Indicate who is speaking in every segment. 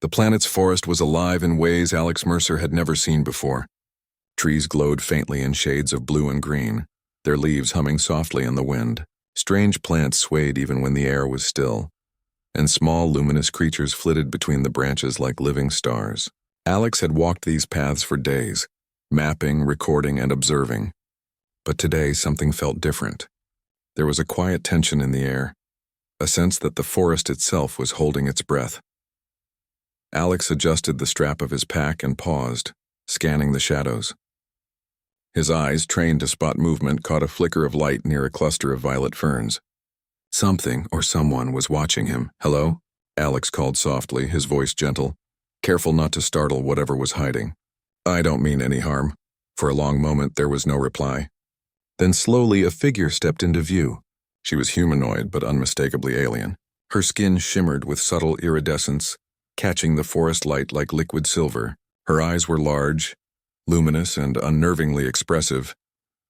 Speaker 1: The planet's forest was alive in ways Alex Mercer had never seen before. Trees glowed faintly in shades of blue and green, their leaves humming softly in the wind. Strange plants swayed even when the air was still, and small luminous creatures flitted between the branches like living stars. Alex had walked these paths for days, mapping, recording, and observing. But today something felt different. There was a quiet tension in the air, a sense that the forest itself was holding its breath. Alex adjusted the strap of his pack and paused, scanning the shadows. His eyes, trained to spot movement, caught a flicker of light near a cluster of violet ferns. Something or someone was watching him. "Hello?" Alex called softly, his voice gentle, careful not to startle whatever was hiding. "I don't mean any harm." For a long moment there was no reply. Then slowly a figure stepped into view. She was humanoid but unmistakably alien. Her skin shimmered with subtle iridescence, catching the forest light like liquid silver. Her eyes were large, luminous and unnervingly expressive,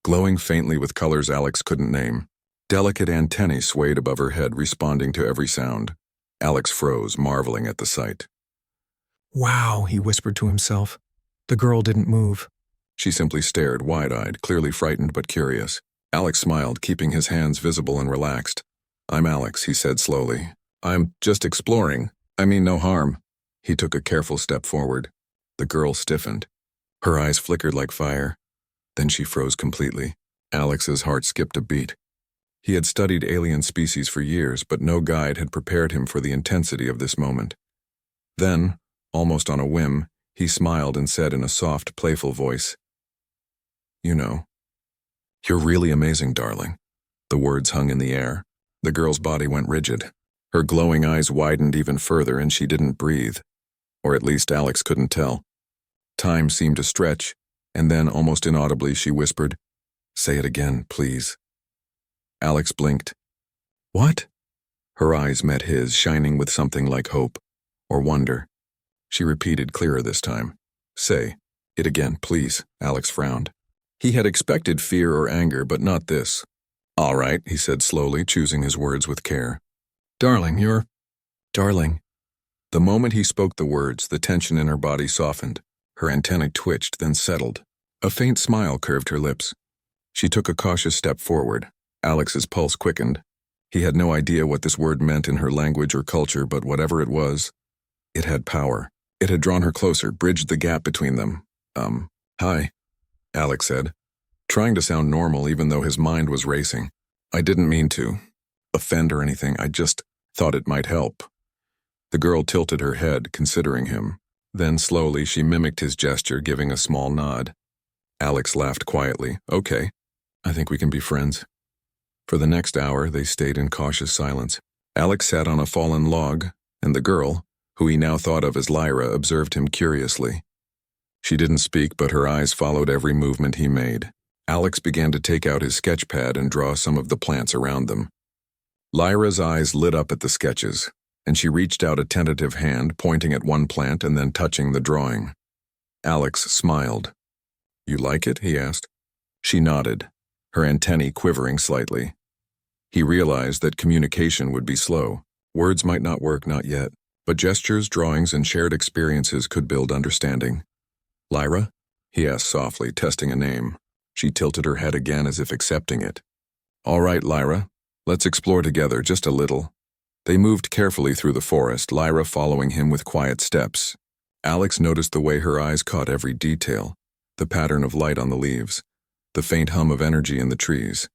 Speaker 1: glowing faintly with colors Alex couldn't name. Delicate antennae swayed above her head, responding to every sound. Alex froze, marveling at the sight.
Speaker 2: "Wow," he whispered to himself. The girl didn't move.
Speaker 1: She simply stared, wide-eyed, clearly frightened but curious. Alex smiled, keeping his hands visible and relaxed. "I'm Alex," he said slowly. "I'm just exploring. I mean no harm." He took a careful step forward. The girl stiffened. Her eyes flickered like fire. Then she froze completely. Alex's heart skipped a beat. He had studied alien species for years, but no guide had prepared him for the intensity of this moment. Then, almost on a whim, he smiled and said in a soft, playful voice, "You know, you're really amazing, darling." The words hung in the air. The girl's body went rigid. Her glowing eyes widened even further and she didn't breathe. Or at least Alex couldn't tell. Time seemed to stretch, and then, almost inaudibly, she whispered, "Say it again, please." Alex blinked. "What?" Her eyes met his, shining with something like hope or wonder. She repeated, clearer this time, "Say it again, please." Alex frowned. He had expected fear or anger, but not this. "All right," he said slowly, choosing his words with care. "Darling, you're..." "Darling." The moment he spoke the words, the tension in her body softened. Her antennae twitched, then settled. A faint smile curved her lips. She took a cautious step forward. Alex's pulse quickened. He had no idea what this word meant in her language or culture, but whatever it was, it had power. It had drawn her closer, bridged the gap between them. Hi," Alex said, trying to sound normal even though his mind was racing. "I didn't mean to offend or anything, I just thought it might help." The girl tilted her head, considering him. Then slowly she mimicked his gesture, giving a small nod. Alex laughed quietly. "Okay, I think we can be friends." For the next hour, they stayed in cautious silence. Alex sat on a fallen log, and the girl, who he now thought of as Lyra, observed him curiously. She didn't speak, but her eyes followed every movement he made. Alex began to take out his sketch pad and draw some of the plants around them. Lyra's eyes lit up at the sketches, and she reached out a tentative hand, pointing at one plant and then touching the drawing. Alex smiled. "You like it?" he asked. She nodded, her antennae quivering slightly. He realized that communication would be slow. Words might not work, not yet, but gestures, drawings, and shared experiences could build understanding. "Lyra?" he asked softly, testing a name. She tilted her head again as if accepting it. "All right, Lyra. Let's explore together, just a little." They moved carefully through the forest, Lyra following him with quiet steps. Alex noticed the way her eyes caught every detail, the pattern of light on the leaves, the faint hum of energy in the trees.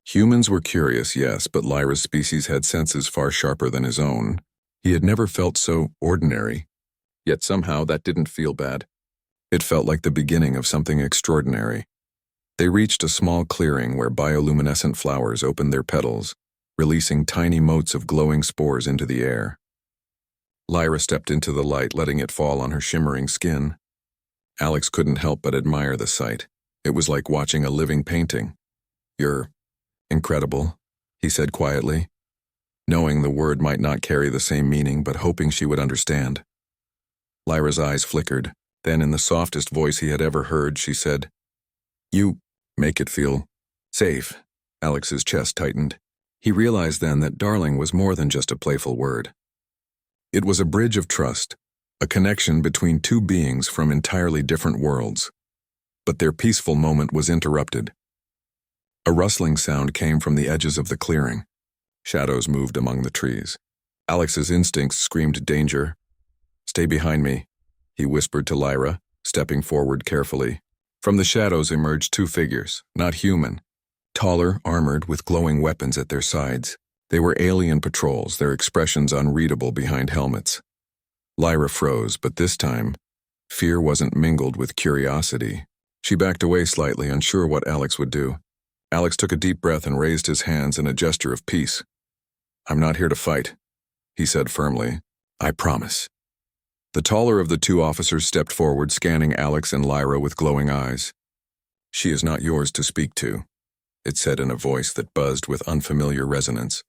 Speaker 1: Humans were curious, yes, but Lyra's species had senses far sharper than his own. He had never felt so ordinary, yet somehow that didn't feel bad. It felt like the beginning of something extraordinary. They reached a small clearing where bioluminescent flowers opened their petals, releasing tiny motes of glowing spores into the air. Lyra stepped into the light, letting it fall on her shimmering skin. Alex couldn't help but admire the sight. It was like watching a living painting. "You're incredible," he said quietly, knowing the word might not carry the same meaning, but hoping she would understand. Lyra's eyes flickered. Then, in the softest voice he had ever heard, she said, "You make it feel safe." Alex's chest tightened. He realized then that darling was more than just a playful word. It was a bridge of trust, a connection between two beings from entirely different worlds. But their peaceful moment was interrupted. A rustling sound came from the edges of the clearing. Shadows moved among the trees. Alex's instincts screamed danger. "Stay behind me," he whispered to Lyra, stepping forward carefully. From the shadows emerged two figures, not human. Taller, armored, with glowing weapons at their sides. They were alien patrols, their expressions unreadable behind helmets. Lyra froze, but this time, fear wasn't mingled with curiosity. She backed away slightly, unsure what Alex would do. Alex took a deep breath and raised his hands in a gesture of peace. "I'm not here to fight," he said firmly. "I promise." The taller of the two officers stepped forward, scanning Alex and Lyra with glowing eyes. "She is not yours to speak to," it said in a voice that buzzed with unfamiliar resonance.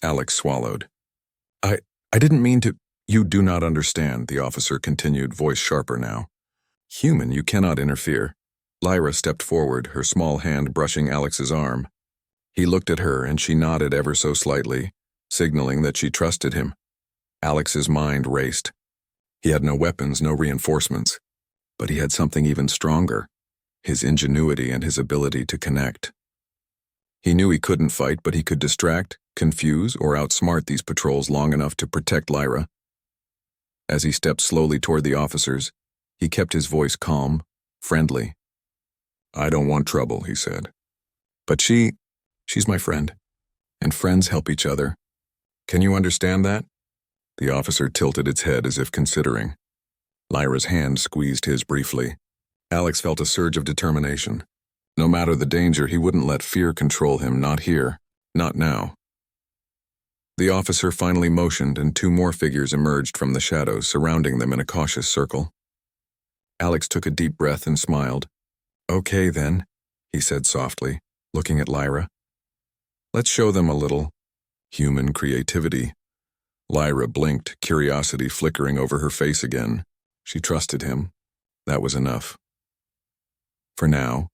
Speaker 1: Alex swallowed. I didn't mean to—" "You do not understand," the officer continued, voice sharper now. "Human, you cannot interfere." Lyra stepped forward, her small hand brushing Alex's arm. He looked at her and she nodded ever so slightly, signaling that she trusted him. Alex's mind raced. He had no weapons, no reinforcements. But he had something even stronger, his ingenuity and his ability to connect. He knew he couldn't fight, but he could distract, confuse, or outsmart these patrols long enough to protect Lyra. As he stepped slowly toward the officers, he kept his voice calm, friendly. "I don't want trouble," he said. "But she's my friend, and friends help each other. Can you understand that?" The officer tilted its head as if considering. Lyra's hand squeezed his briefly. Alex felt a surge of determination. No matter the danger, he wouldn't let fear control him, not here, not now. The officer finally motioned, and two more figures emerged from the shadows, surrounding them in a cautious circle. Alex took a deep breath and smiled. "Okay, then," he said softly, looking at Lyra. "Let's show them a little human creativity." Lyra blinked, curiosity flickering over her face again. She trusted him. That was enough. For now.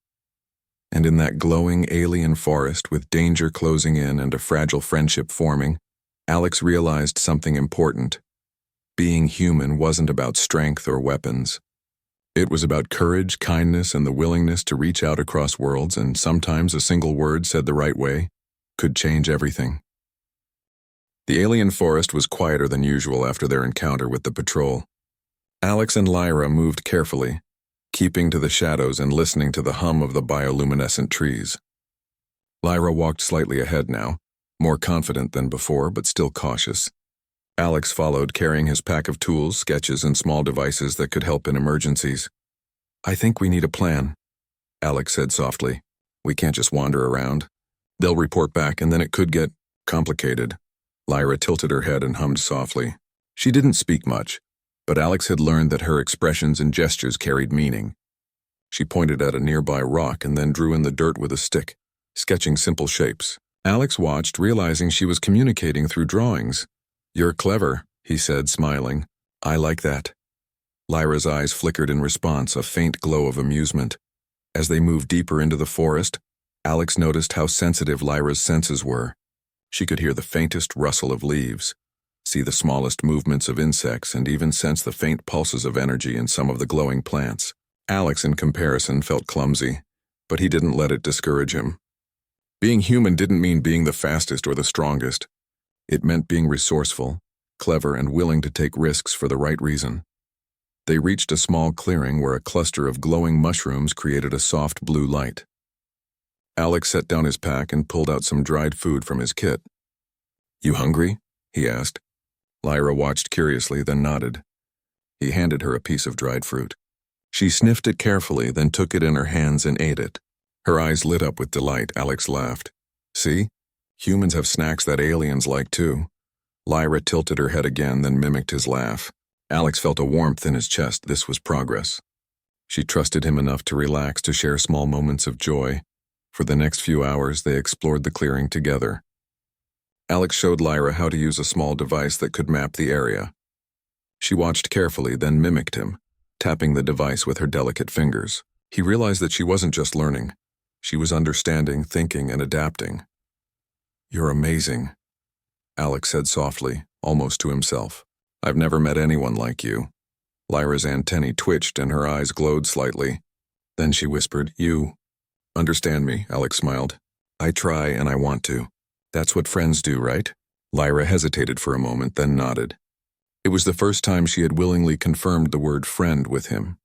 Speaker 1: And in that glowing alien forest, with danger closing in and a fragile friendship forming, Alex realized something important. Being human wasn't about strength or weapons. It was about courage, kindness, and the willingness to reach out across worlds, and sometimes a single word said the right way could change everything. The alien forest was quieter than usual after their encounter with the patrol. Alex and Lyra moved carefully, keeping to the shadows and listening to the hum of the bioluminescent trees. Lyra walked slightly ahead now, more confident than before, but still cautious. Alex followed, carrying his pack of tools, sketches, and small devices that could help in emergencies. "I think we need a plan," Alex said softly. "We can't just wander around. They'll report back, and then it could get complicated." Lyra tilted her head and hummed softly. She didn't speak much, but Alex had learned that her expressions and gestures carried meaning. She pointed at a nearby rock and then drew in the dirt with a stick, sketching simple shapes. Alex watched, realizing she was communicating through drawings. "You're clever," he said, smiling. "I like that." Lyra's eyes flickered in response, a faint glow of amusement. As they moved deeper into the forest, Alex noticed how sensitive Lyra's senses were. She could hear the faintest rustle of leaves, see the smallest movements of insects, and even sense the faint pulses of energy in some of the glowing plants. Alex, in comparison, felt clumsy, but he didn't let it discourage him. Being human didn't mean being the fastest or the strongest. It meant being resourceful, clever, and willing to take risks for the right reason. They reached a small clearing where a cluster of glowing mushrooms created a soft blue light. Alex set down his pack and pulled out some dried food from his kit. "You hungry?" he asked. Lyra watched curiously, then nodded. He handed her a piece of dried fruit. She sniffed it carefully, then took it in her hands and ate it. Her eyes lit up with delight. Alex laughed. "See? Humans have snacks that aliens like too." Lyra tilted her head again, then mimicked his laugh. Alex felt a warmth in his chest. This was progress. She trusted him enough to relax, to share small moments of joy. For the next few hours, they explored the clearing together. Alex showed Lyra how to use a small device that could map the area. She watched carefully, then mimicked him, tapping the device with her delicate fingers. He realized that she wasn't just learning. She was understanding, thinking, and adapting. "You're amazing," Alex said softly, almost to himself. "I've never met anyone like you." Lyra's antennae twitched and her eyes glowed slightly. Then she whispered, "You understand me," Alex smiled. "I try and I want to. That's what friends do, right?" Lyra hesitated for a moment, then nodded. It was the first time she had willingly confirmed the word friend with him.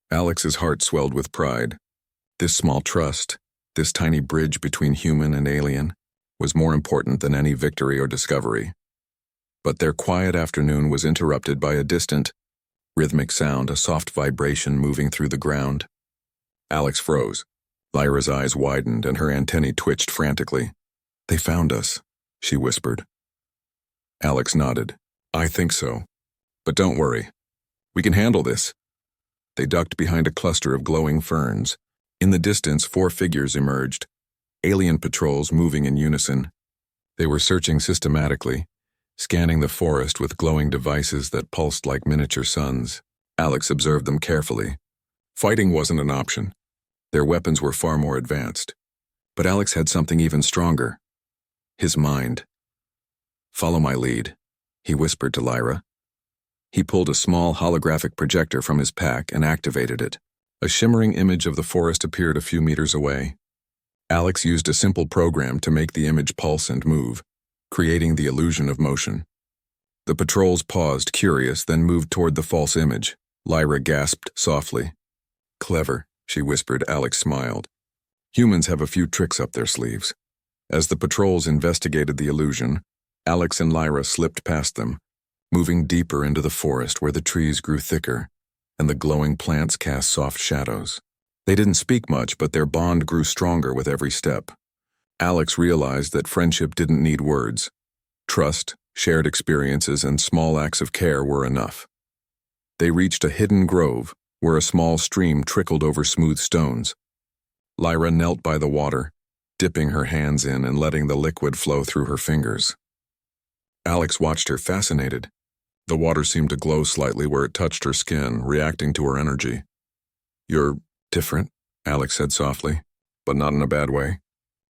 Speaker 1: Alex's heart swelled with pride. This small trust, this tiny bridge between human and alien, was more important than any victory or discovery. But their quiet afternoon was interrupted by a distant, rhythmic sound, a soft vibration moving through the ground. Alex froze. Lyra's eyes widened and her antennae twitched frantically. "They found us," she whispered. Alex nodded. "I think so. But don't worry. We can handle this." They ducked behind a cluster of glowing ferns. In the distance, 4 figures emerged, alien patrols moving in unison. They were searching systematically, scanning the forest with glowing devices that pulsed like miniature suns. Alex observed them carefully. Fighting wasn't an option. Their weapons were far more advanced. But Alex had something even stronger. His mind. "Follow my lead," he whispered to Lyra. He pulled a small holographic projector from his pack and activated it. A shimmering image of the forest appeared a few meters away. Alex used a simple program to make the image pulse and move, creating the illusion of motion. The patrols paused, curious, then moved toward the false image. Lyra gasped softly. "Clever," she whispered. Alex smiled. Humans have a few tricks up their sleeves. As the patrols investigated the illusion, Alex and Lyra slipped past them, moving deeper into the forest where the trees grew thicker and the glowing plants cast soft shadows. They didn't speak much, but their bond grew stronger with every step. Alex realized that friendship didn't need words. Trust, shared experiences, and small acts of care were enough. They reached a hidden grove where a small stream trickled over smooth stones. Lyra knelt by the water, dipping her hands in and letting the liquid flow through her fingers. Alex watched her, fascinated. The water seemed to glow slightly where it touched her skin, reacting to her energy. "You're different," Alex said softly, "but not in a bad way."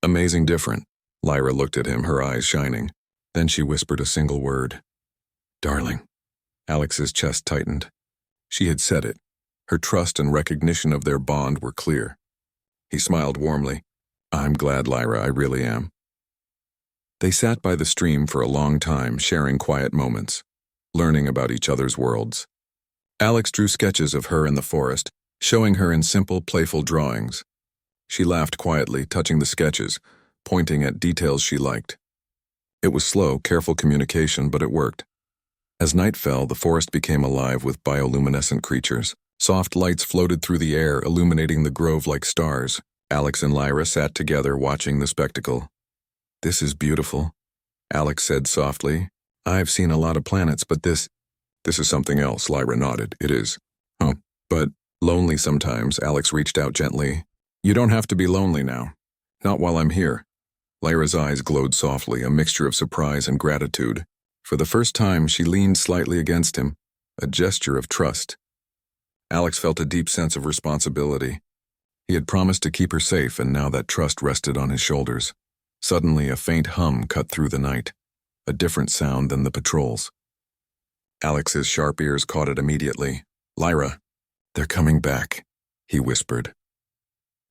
Speaker 1: "Amazing different." Lyra looked at him, her eyes shining. Then she whispered a single word. "Darling." Alex's chest tightened. She had said it. Her trust and recognition of their bond were clear. He smiled warmly. "I'm glad, Lyra, I really am." They sat by the stream for a long time, sharing quiet moments, learning about each other's worlds. Alex drew sketches of her in the forest, showing her in simple, playful drawings. She laughed quietly, touching the sketches, pointing at details she liked. It was slow, careful communication, but it worked. As night fell, the forest became alive with bioluminescent creatures. Soft lights floated through the air, illuminating the grove like stars. Alex and Lyra sat together, watching the spectacle. "This is beautiful," Alex said softly. "I've seen a lot of planets, but this is something else." Lyra nodded. "It is." "Oh, but lonely sometimes," Alex reached out gently. "You don't have to be lonely now. Not while I'm here." Lyra's eyes glowed softly, a mixture of surprise and gratitude. For the first time, she leaned slightly against him, a gesture of trust. Alex felt a deep sense of responsibility. He had promised to keep her safe, and now that trust rested on his shoulders. Suddenly, a faint hum cut through the night, a different sound than the patrols. Alex's sharp ears caught it immediately. "Lyra, they're coming back," he whispered.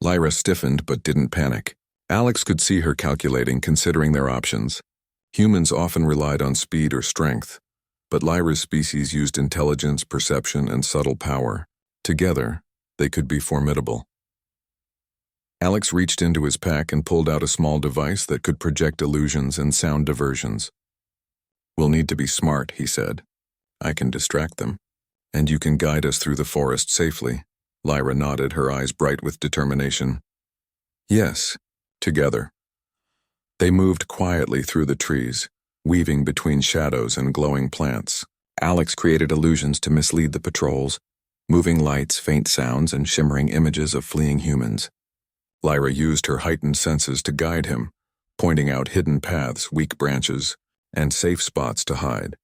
Speaker 1: Lyra stiffened but didn't panic. Alex could see her calculating, considering their options. Humans often relied on speed or strength, but Lyra's species used intelligence, perception, and subtle power. Together, they could be formidable. Alex reached into his pack and pulled out a small device that could project illusions and sound diversions. "We'll need to be smart," he said. "I can distract them, and you can guide us through the forest safely." Lyra nodded, her eyes bright with determination. "Yes, together." They moved quietly through the trees, weaving between shadows and glowing plants. Alex created illusions to mislead the patrols, moving lights, faint sounds, and shimmering images of fleeing humans. Lyra used her heightened senses to guide him, pointing out hidden paths, weak branches, and safe spots to hide.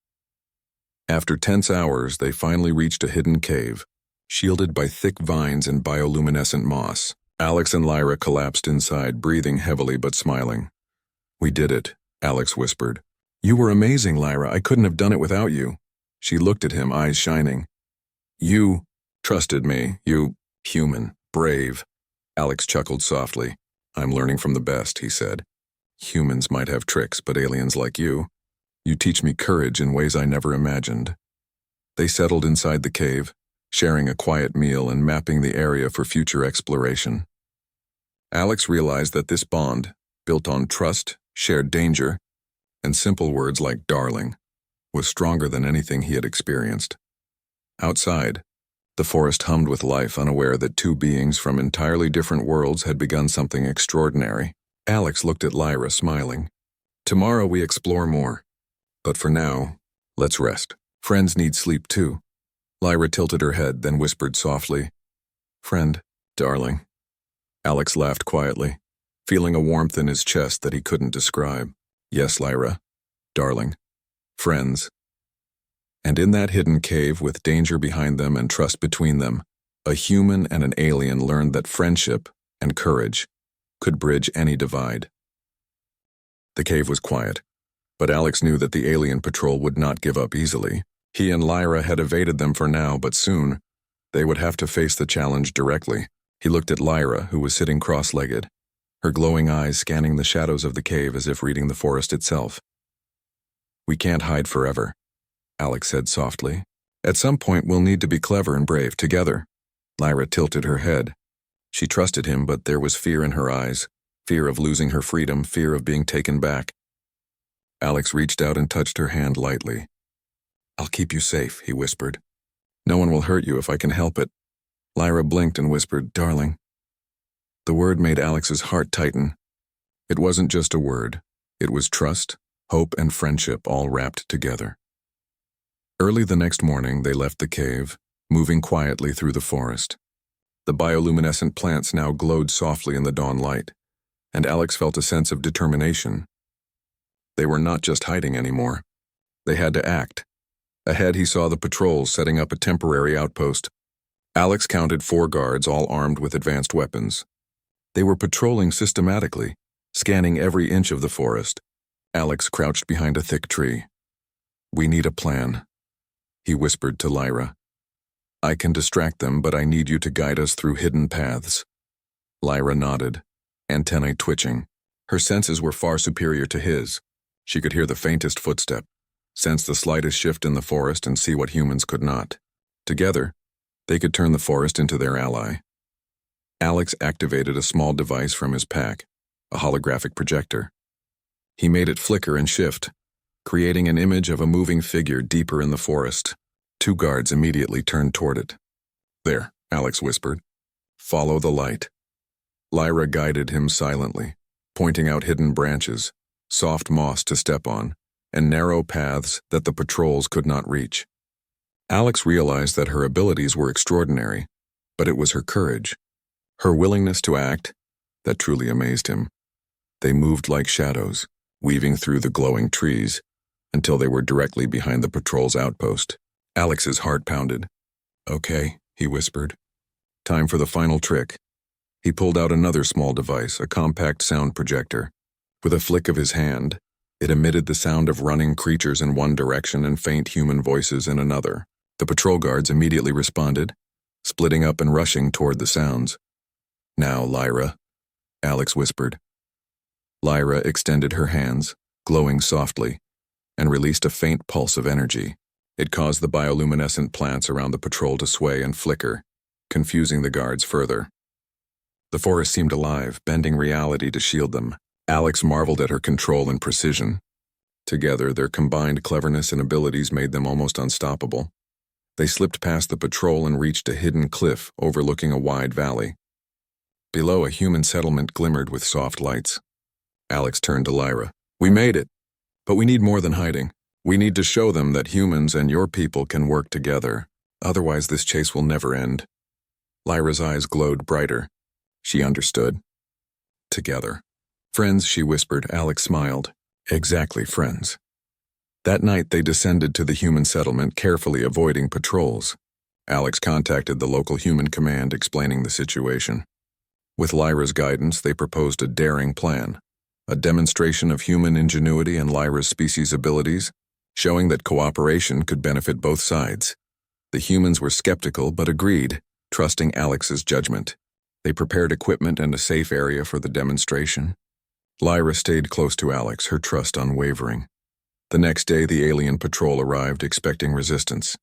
Speaker 1: After tense hours, they finally reached a hidden cave, shielded by thick vines and bioluminescent moss. Alex and Lyra collapsed inside, breathing heavily but smiling. "We did it," Alex whispered. "You were amazing, Lyra. I couldn't have done it without you." She looked at him, eyes shining. You trusted me, you human, brave. Alex chuckled softly. I'm learning from the best, he said. Humans might have tricks, but aliens like you teach me courage in ways I never imagined. They settled inside the cave, sharing a quiet meal and mapping the area for future exploration. Alex realized that this bond, built on trust, shared danger, and simple words like darling, was stronger than anything he had experienced. Outside, the forest hummed with life, unaware that two beings from entirely different worlds had begun something extraordinary. Alex looked at Lyra, smiling. Tomorrow we explore more. But for now, let's rest. Friends need sleep too. Lyra tilted her head, then whispered softly, Friend, darling. Alex laughed quietly, feeling a warmth in his chest that he couldn't describe. Yes, Lyra, darling. Friends. And in that hidden cave, with danger behind them and trust between them, a human and an alien learned that friendship and courage could bridge any divide. The cave was quiet, but Alex knew that the alien patrol would not give up easily. He and Lyra had evaded them for now, but soon they would have to face the challenge directly. He looked at Lyra, who was sitting cross-legged, her glowing eyes scanning the shadows of the cave as if reading the forest itself. We can't hide forever, Alex said softly. At some point we'll need to be clever and brave together. Lyra tilted her head. She trusted him, but there was fear in her eyes, fear of losing her freedom, fear of being taken back. Alex reached out and touched her hand lightly. I'll keep you safe, he whispered. No one will hurt you if I can help it. Lyra blinked and whispered, Darling. The word made Alex's heart tighten. It wasn't just a word. It was trust, hope, and friendship all wrapped together. Early the next morning, they left the cave, moving quietly through the forest. The bioluminescent plants now glowed softly in the dawn light, and Alex felt a sense of determination. They were not just hiding anymore. They had to act. Ahead, he saw the patrols setting up a temporary outpost. Alex counted 4 guards, all armed with advanced weapons. They were patrolling systematically, scanning every inch of the forest. Alex crouched behind a thick tree. We need a plan, he whispered to Lyra. I can distract them, but I need you to guide us through hidden paths. Lyra nodded, antennae twitching. Her senses were far superior to his. She could hear the faintest footstep, sense the slightest shift in the forest, and see what humans could not. Together, they could turn the forest into their ally. Alex activated a small device from his pack, a holographic projector. He made it flicker and shift, creating an image of a moving figure deeper in the forest. 2 guards immediately turned toward it. There, Alex whispered. Follow the light. Lyra guided him silently, pointing out hidden branches, soft moss to step on, and narrow paths that the patrols could not reach. Alex realized that her abilities were extraordinary, but it was her courage, her willingness to act, that truly amazed him. They moved like shadows, weaving through the glowing trees, until they were directly behind the patrol's outpost. Alex's heart pounded. Okay, he whispered. Time for the final trick. He pulled out another small device, a compact sound projector. With a flick of his hand, it emitted the sound of running creatures in one direction and faint human voices in another. The patrol guards immediately responded, splitting up and rushing toward the sounds. Now, Lyra, Alex whispered. Lyra extended her hands, glowing softly, and released a faint pulse of energy. It caused the bioluminescent plants around the patrol to sway and flicker, confusing the guards further. The forest seemed alive, bending reality to shield them. Alex marveled at her control and precision. Together, their combined cleverness and abilities made them almost unstoppable. They slipped past the patrol and reached a hidden cliff overlooking a wide valley. Below, a human settlement glimmered with soft lights. Alex turned to Lyra. We made it, but we need more than hiding. We need to show them that humans and your people can work together. Otherwise, this chase will never end. Lyra's eyes glowed brighter. She understood. Together. Friends, she whispered. Alex smiled. Exactly, friends. That night, they descended to the human settlement, carefully avoiding patrols. Alex contacted the local human command, explaining the situation. With Lyra's guidance, they proposed a daring plan, a demonstration of human ingenuity and Lyra's species' abilities, showing that cooperation could benefit both sides. The humans were skeptical but agreed, trusting Alex's judgment. They prepared equipment and a safe area for the demonstration. Lyra stayed close to Alex, her trust unwavering. The next day, the alien patrol arrived, expecting resistance.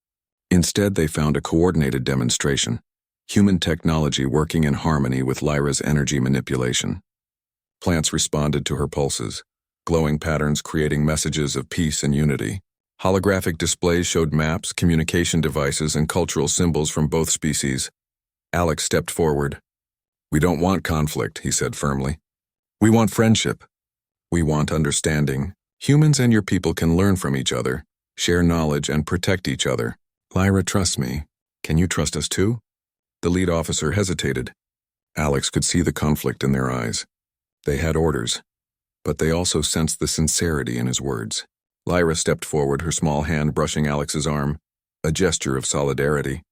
Speaker 1: Instead, they found a coordinated demonstration, human technology working in harmony with Lyra's energy manipulation. Plants responded to her pulses, glowing patterns creating messages of peace and unity. Holographic displays showed maps, communication devices, and cultural symbols from both species. Alex stepped forward. "We don't want conflict," he said firmly. "We want friendship. We want understanding. Humans and your people can learn from each other, share knowledge, and protect each other. Lyra trusts me. Can you trust us too?" The lead officer hesitated. Alex could see the conflict in their eyes. They had orders, but they also sensed the sincerity in his words. Lyra stepped forward, her small hand brushing Alex's arm, a gesture of solidarity.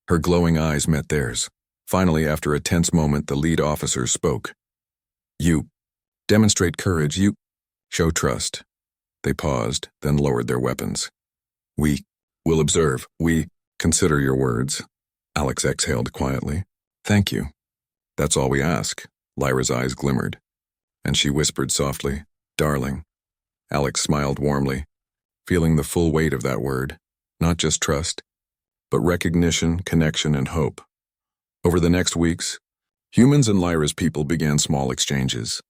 Speaker 1: Her glowing eyes met theirs. Finally, after a tense moment, the lead officer spoke. "You demonstrate courage. You show trust." They paused, then lowered their weapons. "We will observe. We consider your words." Alex exhaled quietly. "Thank you. That's all we ask." Lyra's eyes glimmered, and she whispered softly, "Darling." Alex smiled warmly, feeling the full weight of that word, not just trust, but recognition, connection, and hope. Over the next weeks, humans and Lyra's people began small exchanges.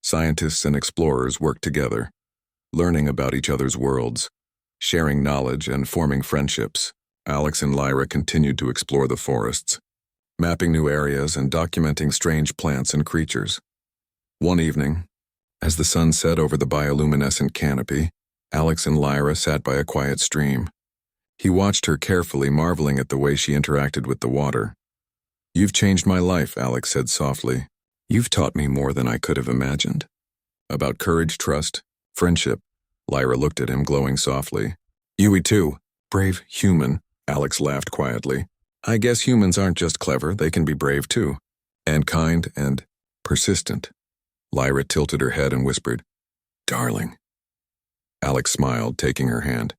Speaker 1: Scientists and explorers worked together, learning about each other's worlds, sharing knowledge and forming friendships. Alex and Lyra continued to explore the forests, mapping new areas and documenting strange plants and creatures. One evening, as the sun set over the bioluminescent canopy, Alex and Lyra sat by a quiet stream. He watched her carefully, marveling at the way she interacted with the water. "You've changed my life," Alex said softly. "You've taught me more than I could have imagined. About courage, trust, friendship." Lyra looked at him, glowing softly. "You too, brave human," Alex laughed quietly. "I guess humans aren't just clever, they can be brave too. And kind and persistent." Lyra tilted her head and whispered, "Darling." Alex smiled, taking her hand.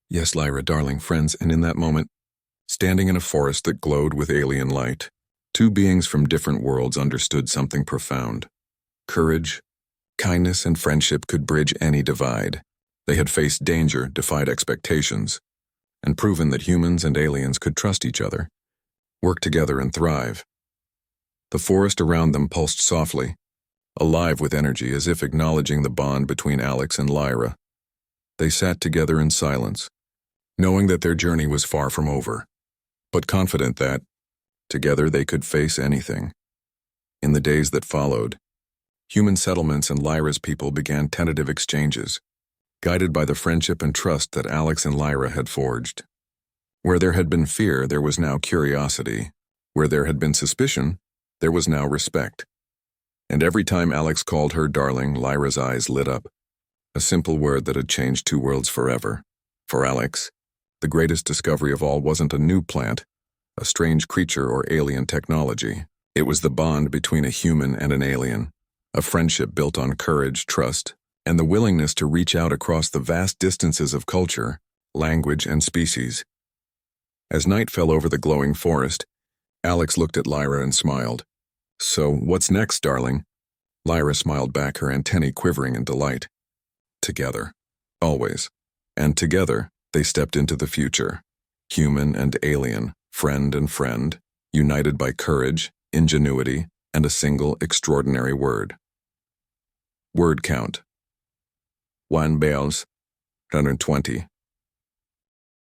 Speaker 1: "Yes, Lyra, darling, friends." And in that moment, standing in a forest that glowed with alien light, two beings from different worlds understood something profound. Courage, kindness, and friendship could bridge any divide. They had faced danger, defied expectations, and proven that humans and aliens could trust each other, work together, and thrive. The forest around them pulsed softly, alive with energy, as if acknowledging the bond between Alex and Lyra. They sat together in silence, knowing that their journey was far from over, but confident that, together, they could face anything. In the days that followed, human settlements and Lyra's people began tentative exchanges, guided by the friendship and trust that Alex and Lyra had forged. Where there had been fear, there was now curiosity. Where there had been suspicion, there was now respect. And every time Alex called her darling, Lyra's eyes lit up, a simple word that had changed two worlds forever. For Alex, the greatest discovery of all wasn't a new plant, a strange creature, or alien technology. It was the bond between a human and an alien, a friendship built on courage, trust, and the willingness to reach out across the vast distances of culture, language, and species. As night fell over the glowing forest, Alex looked at Lyra and smiled. "So, what's next, darling?" Lyra smiled back, her antennae quivering in delight. Together. Always. And together, they stepped into the future. Human and alien, friend and friend, united by courage, ingenuity, and a single extraordinary word. Word count: 1 bells, 120.